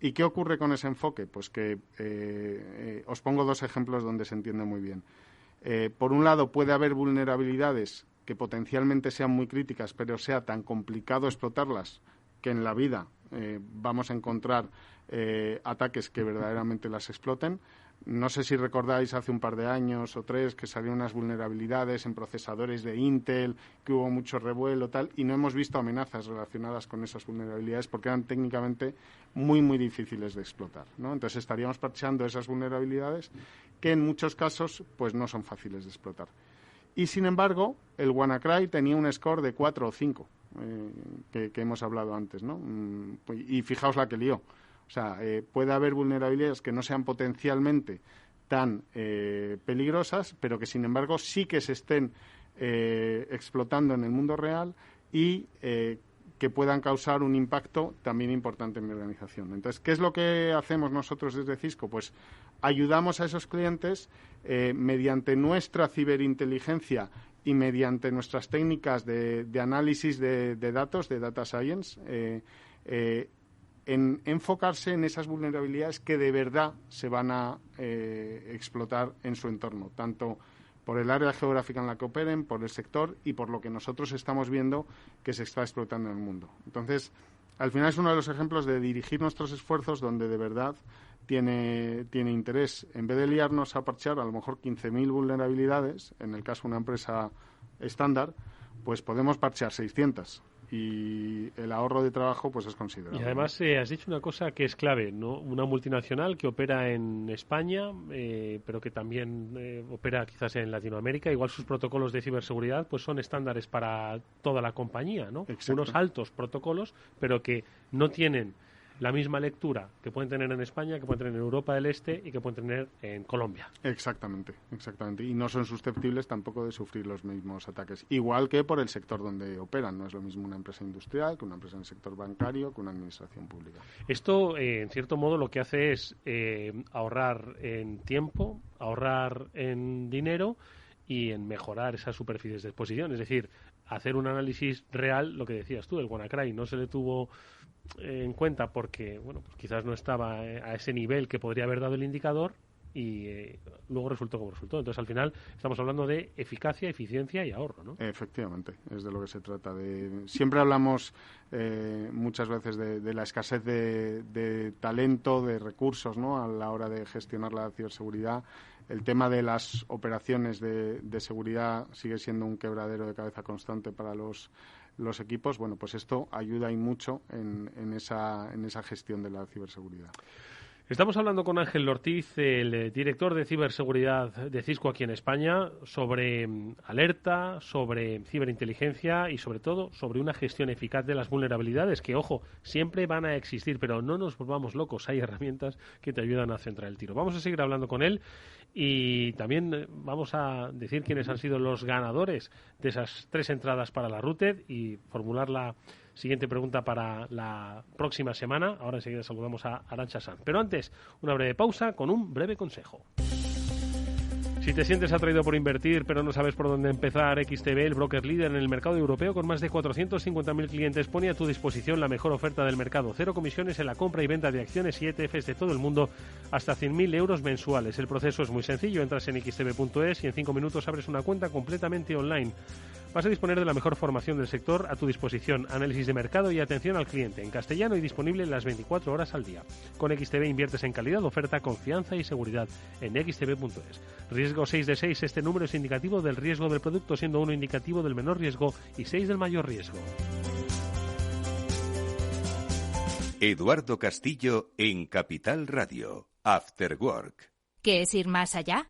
¿Y qué ocurre con ese enfoque? Pues que os pongo 2 ejemplos donde se entiende muy bien. Por un lado, puede haber vulnerabilidades que potencialmente sean muy críticas, pero sea tan complicado explotarlas que en la vida vamos a encontrar ataques que verdaderamente las exploten. No sé si recordáis hace un par de años o 3 que salieron unas vulnerabilidades en procesadores de Intel, que hubo mucho revuelo tal, y no hemos visto amenazas relacionadas con esas vulnerabilidades porque eran técnicamente muy, muy difíciles de explotar, ¿no? Entonces estaríamos parcheando esas vulnerabilidades que en muchos casos pues no son fáciles de explotar. Y sin embargo, el WannaCry tenía un score de 4 o 5, que hemos hablado antes, ¿no? Y fijaos la que lió. O sea, puede haber vulnerabilidades que no sean potencialmente tan peligrosas, pero que sin embargo sí que se estén explotando en el mundo real y que puedan causar un impacto también importante en mi organización. Entonces, ¿qué es lo que hacemos nosotros desde Cisco? Pues ayudamos a esos clientes mediante nuestra ciberinteligencia y mediante nuestras técnicas de análisis de datos, de data science, en enfocarse en esas vulnerabilidades que de verdad se van a explotar en su entorno, tanto por el área geográfica en la que operen, por el sector y por lo que nosotros estamos viendo que se está explotando en el mundo. Entonces, al final es uno de los ejemplos de dirigir nuestros esfuerzos donde de verdad tiene interés. En vez de liarnos a parchear a lo mejor 15.000 vulnerabilidades, en el caso de una empresa estándar, pues podemos parchear 600. Y el ahorro de trabajo pues es considerable. Y además has dicho una cosa que es clave, ¿no? Una multinacional que opera en España, pero que también opera quizás en Latinoamérica. Igual sus protocolos de ciberseguridad pues son estándares para toda la compañía, ¿no? Exacto. Unos altos protocolos, pero que no tienen la misma lectura que pueden tener en España, que pueden tener en Europa del Este y que pueden tener en Colombia. Exactamente. Y no son susceptibles tampoco de sufrir los mismos ataques. Igual que por el sector donde operan. No es lo mismo una empresa industrial que una empresa en el sector bancario que una administración pública. Esto, en cierto modo, lo que hace es ahorrar en tiempo, ahorrar en dinero y en mejorar esas superficies de exposición. Es decir, hacer un análisis real, lo que decías tú, el WannaCry no se le tuvo en cuenta porque, bueno, pues quizás no estaba a ese nivel que podría haber dado el indicador y luego resultó como resultó. Entonces, al final, estamos hablando de eficacia, eficiencia y ahorro, ¿no? Efectivamente, es de lo que se trata. Siempre hablamos muchas veces de la escasez de talento, de recursos, ¿no? A la hora de gestionar la ciberseguridad. El tema de las operaciones de seguridad sigue siendo un quebradero de cabeza constante para los equipos. Bueno, pues esto ayuda y mucho en esa gestión de la ciberseguridad. Estamos hablando con Ángel Ortiz, el director de ciberseguridad de Cisco aquí en España, sobre alerta, sobre ciberinteligencia y sobre todo sobre una gestión eficaz de las vulnerabilidades que, ojo, siempre van a existir, pero no nos volvamos locos, hay herramientas que te ayudan a centrar el tiro. Vamos a seguir hablando con él y también vamos a decir quiénes han sido los ganadores de esas 3 entradas para la Routed y formular la siguiente pregunta para la próxima semana. Ahora enseguida saludamos a Arantxa Sanz. Pero antes, una breve pausa con un breve consejo. Si te sientes atraído por invertir, pero no sabes por dónde empezar, XTB, el broker líder en el mercado europeo con más de 450.000 clientes, pone a tu disposición la mejor oferta del mercado. 0 comisiones en la compra y venta de acciones y ETFs de todo el mundo, hasta 100.000 euros mensuales. El proceso es muy sencillo. Entras en xtb.es y en 5 minutos abres una cuenta completamente online. Vas a disponer de la mejor formación del sector a tu disposición, análisis de mercado y atención al cliente, en castellano y disponible las 24 horas al día. Con XTB inviertes en calidad, oferta, confianza y seguridad en xtb.es. Riesgo 6 de 6, este número es indicativo del riesgo del producto, siendo 1 indicativo del menor riesgo y 6 del mayor riesgo. Eduardo Castillo en Capital Radio, After Work. ¿Qué es ir más allá?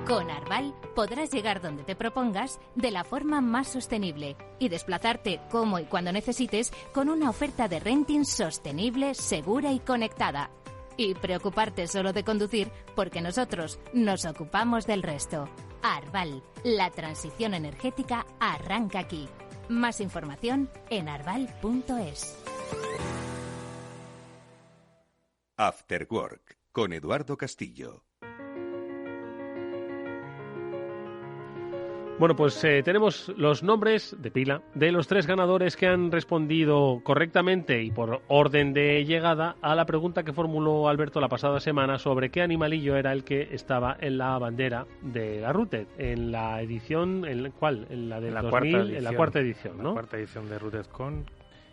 Con Arval podrás llegar donde te propongas de la forma más sostenible y desplazarte como y cuando necesites con una oferta de renting sostenible, segura y conectada. Y preocuparte solo de conducir porque nosotros nos ocupamos del resto. Arval, la transición energética arranca aquí. Más información en arval.es. After Work con Eduardo Castillo. Bueno, pues tenemos los nombres de pila de los 3 ganadores que han respondido correctamente y por orden de llegada a la pregunta que formuló Alberto la pasada semana sobre qué animalillo era el que estaba en la bandera de la Routed, en la edición, ¿en cuál? En la de 2000, en la cuarta edición, ¿no? La cuarta edición de RoutedCon.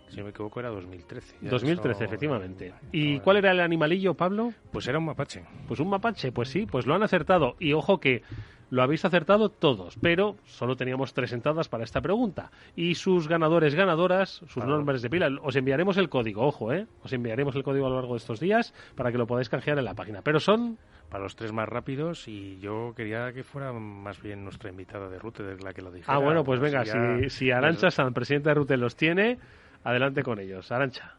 Si no me equivoco era 2013. 2013, efectivamente. ¿Y cuál era el animalillo, Pablo? Pues era un mapache. Pues un mapache, pues sí, pues lo han acertado. Y ojo que lo habéis acertado todos, pero solo teníamos 3 entradas para esta pregunta. Y sus ganadores, ganadoras, sus nombres de pila, os enviaremos el código, ojo, os enviaremos el código a lo largo de estos días para que lo podáis canjear en la página. Pero son... Para los 3 más rápidos, y yo quería que fuera más bien nuestra invitada de Rute, la que lo dijera. Ah, bueno, pues venga, si Arantxa Sanz, presidenta de Rute, los tiene, adelante con ellos. Arantxa.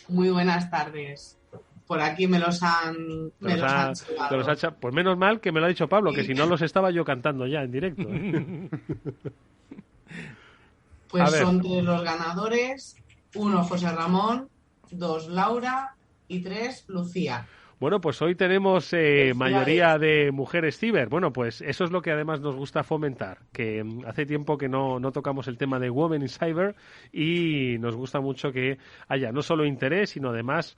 Muy buenas tardes. Por aquí me los han chivado. Pues menos mal que me lo ha dicho Pablo, que si no los estaba yo cantando ya en directo. Pues son 3 los ganadores: 1 José Ramón, 2 Laura y 3 Lucía. Bueno, pues hoy tenemos mayoría de mujeres ciber. Bueno, pues eso es lo que además nos gusta fomentar, que hace tiempo que no tocamos el tema de Women in Cyber y nos gusta mucho que haya no solo interés, sino además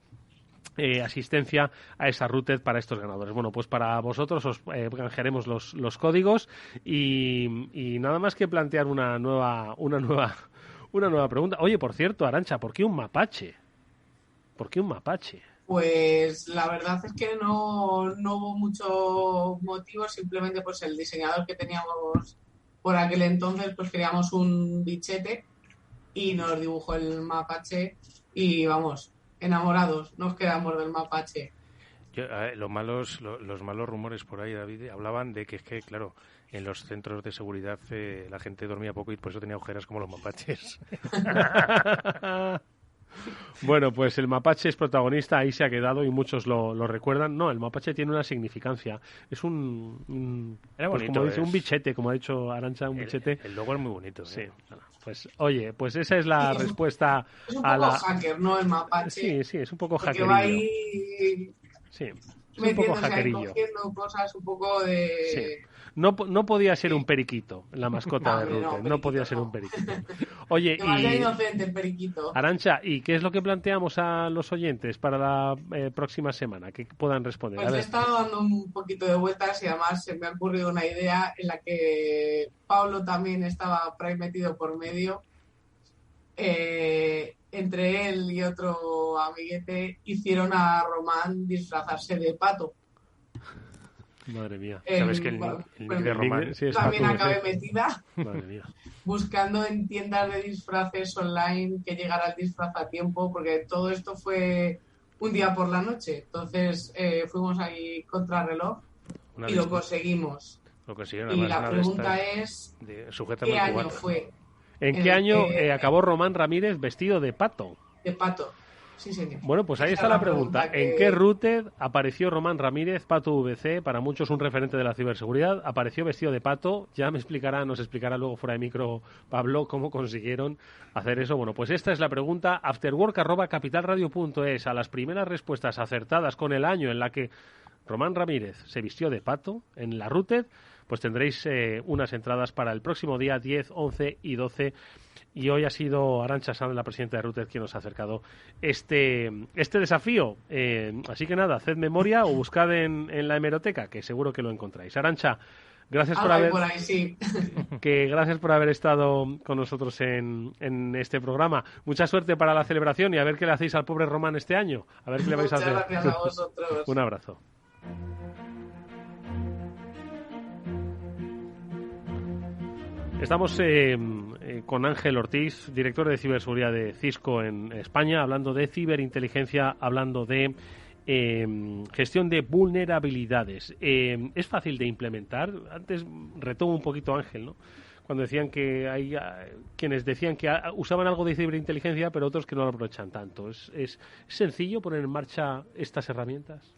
asistencia a esa Rooted para estos ganadores. Bueno, pues para vosotros os canjearemos los códigos y nada más que plantear una nueva pregunta. Oye, por cierto, Arantxa, ¿por qué un mapache? ¿Por qué un mapache? Pues la verdad es que no hubo mucho motivo, simplemente pues el diseñador que teníamos por aquel entonces pues queríamos un bichete y nos dibujó el mapache y vamos, enamorados, nos quedamos del mapache. Los malos rumores por ahí, David, hablaban de que es que, claro, en los centros de seguridad la gente dormía poco y por eso tenía ojeras como los mapaches. Bueno, pues el mapache es protagonista, ahí se ha quedado y muchos lo recuerdan. No, el mapache tiene una significancia. Es Era bonito, como dice, un bichete, como ha dicho Arantxa, un bichete. El logo es muy bonito. Sí. Pues oye, pues esa es la respuesta es un poco hacker, ¿no? El mapache. Sí, es un poco hackerillo. Va ahí... Sí, es un poco hackerillo. Cogiendo cosas un poco de... Sí. No podía ser un periquito, la mascota de Rute. No podía ser un periquito. Oye, inocente el periquito. Arantxa, ¿y qué es lo que planteamos a los oyentes para la próxima semana? Que puedan responder. Pues he estado dando un poquito de vueltas y además se me ha ocurrido una idea en la que Pablo también estaba por ahí metido por medio. Entre él y otro amiguete hicieron a Román disfrazarse de pato. Madre mía. Sabes que el nick de Román también acabé metida. Madre mía. Buscando en tiendas de disfraces online que llegara el disfraz a tiempo, porque todo esto fue un día por la noche. Entonces fuimos ahí contrarreloj y lo conseguimos. Y la pregunta es, ¿qué año fue? ¿En qué año acabó Román Ramírez vestido de pato? De pato. Sí, señor. Bueno, pues ahí está la pregunta. ¿En qué Rooted apareció Román Ramírez, Pato VC? Para muchos un referente de la ciberseguridad. Apareció vestido de pato. Ya nos explicará luego fuera de micro Pablo cómo consiguieron hacer eso. Bueno, pues esta es la pregunta. afterwork@capitalradio.es. A las primeras respuestas acertadas con el año en la que Román Ramírez se vistió de pato en la Rooted, pues tendréis unas entradas para el próximo día 10, 11 y 12. Y hoy ha sido Arantxa Sanz, la presidenta de Rooted, quien nos ha acercado este desafío. Así que nada, haced memoria o buscad en la hemeroteca, que seguro que lo encontráis. Arantxa, gracias gracias por haber estado con nosotros en este programa. Mucha suerte para la celebración y a ver qué le hacéis al pobre Román este año. A ver qué le vais a hacer. Muchas gracias a vosotros. Un abrazo. Estamos con Ángel Ortiz, director de ciberseguridad de Cisco en España, hablando de ciberinteligencia, hablando de gestión de vulnerabilidades. ¿Es fácil de implementar? Antes retomo un poquito Ángel, ¿no? Cuando decían que hay quienes decían que usaban algo de ciberinteligencia, pero otros que no lo aprovechan tanto. ¿Es sencillo poner en marcha estas herramientas?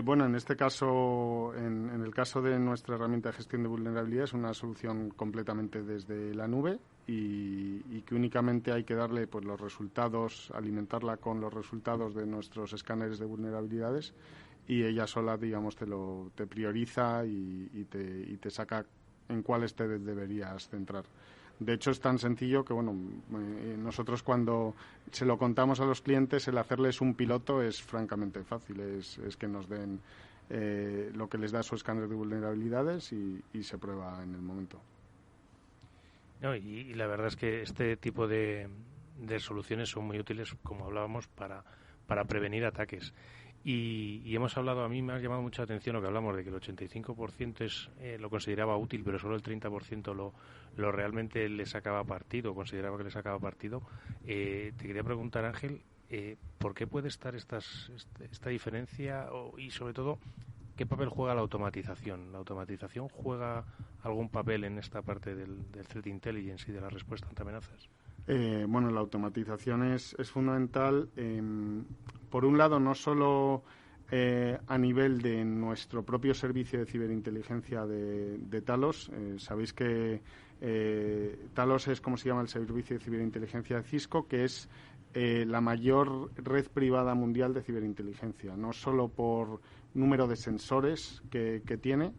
Bueno, en este caso, en el caso de nuestra herramienta de gestión de vulnerabilidad, es una solución completamente desde la nube y que únicamente hay que darle pues los resultados, alimentarla con los resultados de nuestros escáneres de vulnerabilidades y ella sola, digamos, te prioriza y te saca en cuáles te deberías centrar. De hecho, es tan sencillo que, bueno, nosotros cuando se lo contamos a los clientes, el hacerles un piloto es francamente fácil. Es que nos den lo que les da su escáner de vulnerabilidades y se prueba en el momento. No, y la verdad es que este tipo de soluciones son muy útiles, como hablábamos, para prevenir ataques. Y hemos hablado, a mí me ha llamado mucha atención lo que hablamos de que el 85% lo consideraba útil, pero solo el 30% lo realmente le sacaba partido, consideraba que le sacaba partido. Te quería preguntar, Ángel, ¿por qué puede estar esta diferencia y sobre todo qué papel juega la automatización? ¿La automatización juega algún papel en esta parte del threat intelligence y de la respuesta ante amenazas? Bueno, la automatización es fundamental. Por un lado, no solo a nivel de nuestro propio servicio de ciberinteligencia de Talos. Sabéis que Talos es como se llama el servicio de ciberinteligencia de Cisco, que es la mayor red privada mundial de ciberinteligencia, no solo por número de sensores que tiene,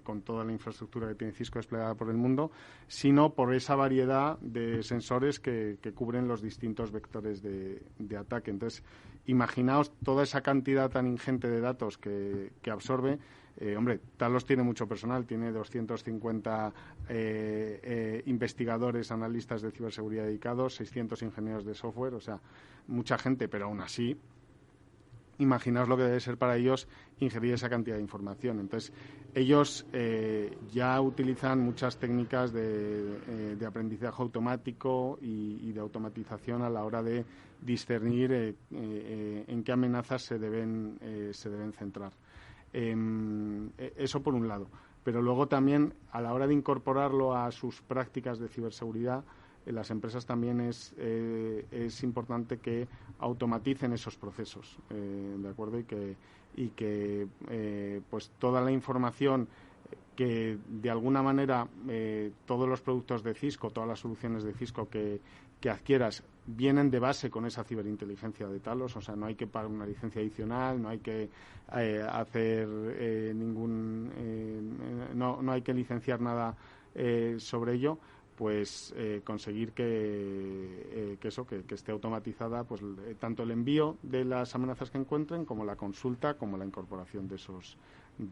con toda la infraestructura que tiene Cisco desplegada por el mundo, sino por esa variedad de sensores que cubren los distintos vectores de ataque. Entonces, imaginaos toda esa cantidad tan ingente de datos que absorbe. Hombre, Talos tiene mucho personal, tiene 250 investigadores, analistas de ciberseguridad dedicados, 600 ingenieros de software, o sea, mucha gente, pero aún así, imaginaos lo que debe ser para ellos ingerir esa cantidad de información. Entonces, ellos ya utilizan muchas técnicas de aprendizaje automático y de automatización a la hora de discernir en qué amenazas se deben centrar. Eso por un lado. Pero luego también, a la hora de incorporarlo a sus prácticas de ciberseguridad, las empresas también es importante que automaticen esos procesos, ¿de acuerdo? Y que pues toda la información que de alguna manera todos los productos de Cisco, todas las soluciones de Cisco que adquieras vienen de base con esa ciberinteligencia de Talos, o sea, no hay que pagar una licencia adicional, no hay que hacer no hay que licenciar nada sobre ello, pues conseguir que esté automatizada, pues tanto el envío de las amenazas que encuentren como la consulta, como la incorporación de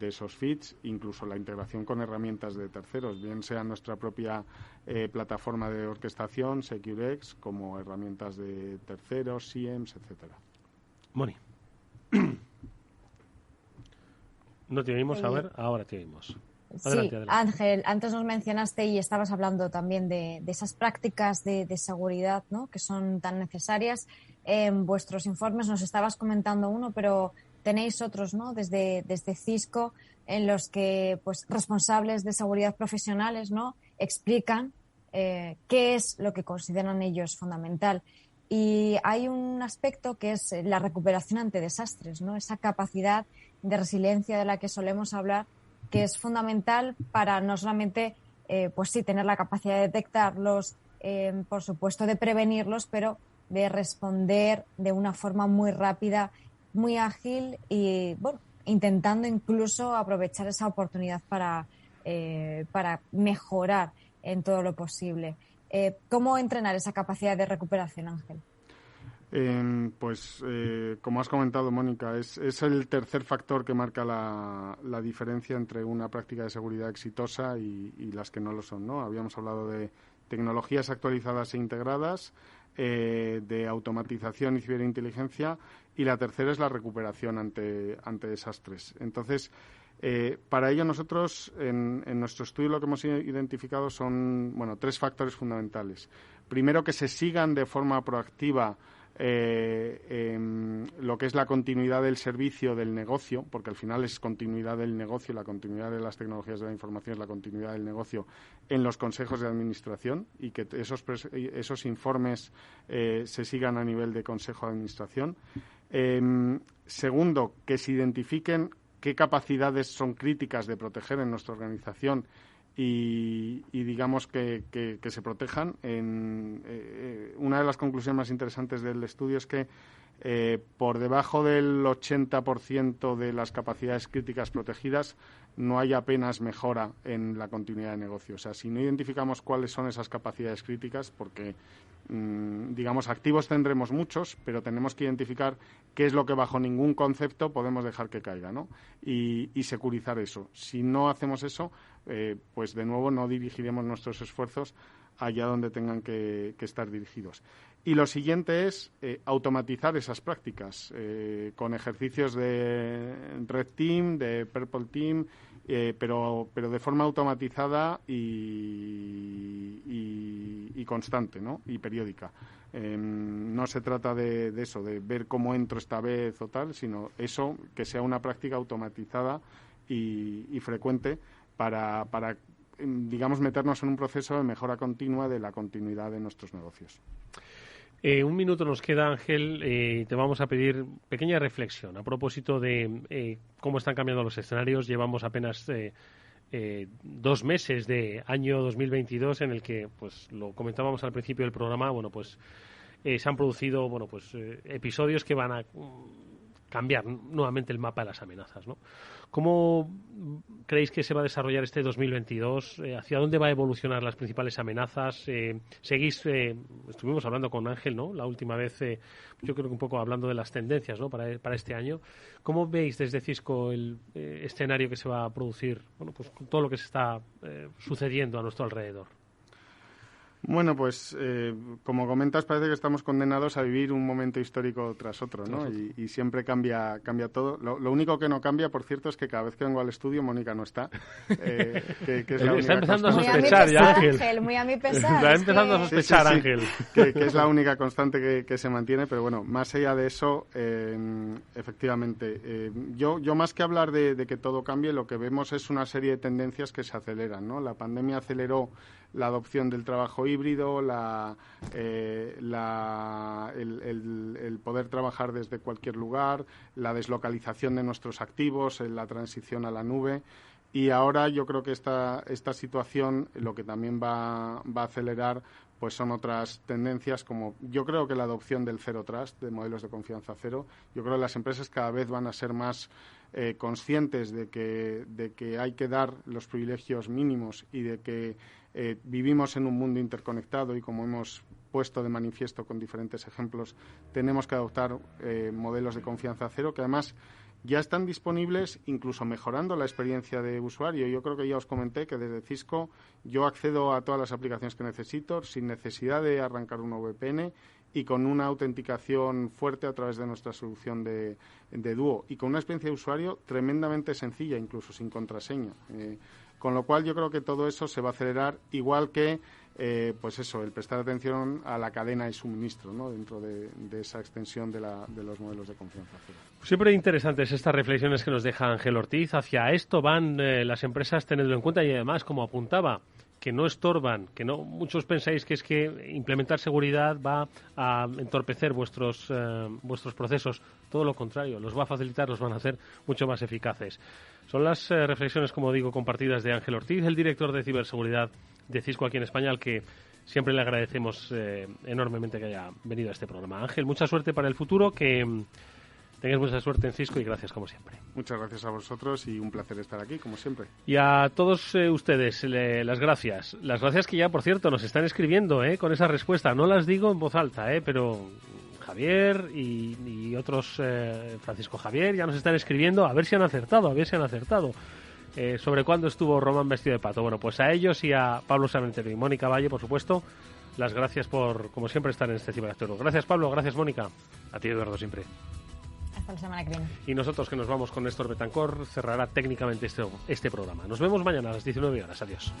esos feeds, incluso la integración con herramientas de terceros, bien sea nuestra propia plataforma de orquestación, SecureX, como herramientas de terceros, SIEMs, etcétera. Moni. No te oímos, a ver, ahora te oímos. Adelante, sí, adelante. Ángel, antes nos mencionaste y estabas hablando también de esas prácticas de seguridad, ¿no?, que son tan necesarias. En vuestros informes nos estabas comentando uno, pero tenéis otros, ¿no?, desde Cisco, en los que pues responsables de seguridad profesionales, ¿no?, explican qué es lo que consideran ellos fundamental. Y hay un aspecto que es la recuperación ante desastres, ¿no?, esa capacidad de resiliencia de la que solemos hablar, que es fundamental para no solamente pues sí, tener la capacidad de detectarlos, por supuesto de prevenirlos, pero de responder de una forma muy rápida, muy ágil y bueno, intentando incluso aprovechar esa oportunidad para mejorar en todo lo posible. ¿Cómo entrenar esa capacidad de recuperación, Ángel? Como has comentado, Mónica, es el tercer factor que marca la diferencia entre una práctica de seguridad exitosa y las que no lo son, ¿no? Habíamos hablado de tecnologías actualizadas e integradas, de automatización y ciberinteligencia, y la tercera es la recuperación ante desastres. Entonces, para ello nosotros en nuestro estudio lo que hemos identificado son tres factores fundamentales. Primero, que se sigan de forma proactiva lo que es la continuidad del servicio del negocio, porque al final es continuidad del negocio, la continuidad de las tecnologías de la información es la continuidad del negocio en los consejos de administración, y que esos informes se sigan a nivel de consejo de administración. Segundo, que se identifiquen qué capacidades son críticas de proteger en nuestra organización y digamos que se protejan. Una de las conclusiones más interesantes del estudio es que por debajo del 80% de las capacidades críticas protegidas no hay apenas mejora en la continuidad de negocio. O sea, si no identificamos cuáles son esas capacidades críticas, porque digamos, activos tendremos muchos, pero tenemos que identificar qué es lo que bajo ningún concepto podemos dejar que caiga, ¿no? Y securizar eso. Si no hacemos eso, pues de nuevo no dirigiremos nuestros esfuerzos allá donde tengan que estar dirigidos. Y lo siguiente es automatizar esas prácticas con ejercicios de Red Team, de Purple Team, pero de forma automatizada y constante, ¿no? Y periódica. No se trata de eso, de ver cómo entro esta vez o tal, sino eso, que sea una práctica automatizada y frecuente para digamos, meternos en un proceso de mejora continua de la continuidad de nuestros negocios. Un minuto nos queda, Ángel. Te vamos a pedir pequeña reflexión a propósito de cómo están cambiando los escenarios. Llevamos apenas 2 meses de año 2022 en el que, pues lo comentábamos al principio del programa, bueno, pues se han producido, bueno, pues episodios que van a cambiar nuevamente el mapa de las amenazas, ¿no? ¿Cómo creéis que se va a desarrollar este 2022? ¿Hacia dónde va a evolucionar las principales amenazas? Estuvimos hablando con Ángel, ¿no? La última vez, yo creo que un poco hablando de las tendencias, ¿no? Para este año. ¿Cómo veis desde Cisco el escenario que se va a producir? Bueno, pues con todo lo que se está sucediendo a nuestro alrededor. Bueno, pues como comentas, parece que estamos condenados a vivir un momento histórico tras otro, ¿no? Y siempre cambia todo. Lo único que no cambia, por cierto, es que cada vez que vengo al estudio, Mónica no está. Que es la está empezando constante. a sospechar ya, Ángel. Muy a mi pesar. Está empezando a sospechar, sí. Ángel. Que es la única constante que se mantiene, pero bueno, más allá de eso, efectivamente, yo más que hablar de que todo cambie, lo que vemos es una serie de tendencias que se aceleran, ¿no? La pandemia aceleró la adopción del trabajo híbrido, el poder trabajar desde cualquier lugar, la deslocalización de nuestros activos, la transición a la nube. Y ahora yo creo que esta situación lo que también va a acelerar pues son otras tendencias, como yo creo que la adopción del Zero Trust, de modelos de confianza cero. Yo creo que las empresas cada vez van a ser más conscientes de que hay que dar los privilegios mínimos y de que vivimos en un mundo interconectado y, como hemos puesto de manifiesto con diferentes ejemplos, tenemos que adoptar modelos de confianza cero que además ya están disponibles, incluso mejorando la experiencia de usuario. Yo creo que ya os comenté que desde Cisco yo accedo a todas las aplicaciones que necesito sin necesidad de arrancar una VPN y con una autenticación fuerte a través de nuestra solución de Duo y con una experiencia de usuario tremendamente sencilla, incluso sin contraseña. Con lo cual yo creo que todo eso se va a acelerar, igual que pues eso, el prestar atención a la cadena de suministro, ¿no? Dentro de esa extensión de los modelos de confianza cero. Siempre interesantes estas reflexiones que nos deja Ángel Ortiz. Hacia esto van las empresas, tenedlo en cuenta, y además, como apuntaba, que no estorban, que no muchos pensáis que es que implementar seguridad va a entorpecer vuestros procesos. Todo lo contrario, los va a facilitar, los van a hacer mucho más eficaces. Son las reflexiones, como digo, compartidas de Ángel Ortiz, el director de ciberseguridad de Cisco aquí en España, al que siempre le agradecemos enormemente que haya venido a este programa. Ángel, mucha suerte para el futuro, que tengáis mucha suerte en Cisco y gracias como siempre. Muchas gracias a vosotros y un placer estar aquí, como siempre. Y a todos ustedes, las gracias. Las gracias que ya, por cierto, nos están escribiendo con esa respuesta. No las digo en voz alta, pero Javier y otros, Francisco Javier, ya nos están escribiendo a ver si han acertado, sobre cuándo estuvo Román vestido de pato. Bueno, pues a ellos y a Pablo Samentero y Mónica Valle, por supuesto, las gracias por, como siempre, estar en este Ciberactuero. Gracias, Pablo, gracias, Mónica. A ti, Eduardo, siempre. Hasta la semana que viene. Y nosotros, que nos vamos con Néstor Betancor, cerrará técnicamente este programa. Nos vemos mañana a las 19 horas. Adiós.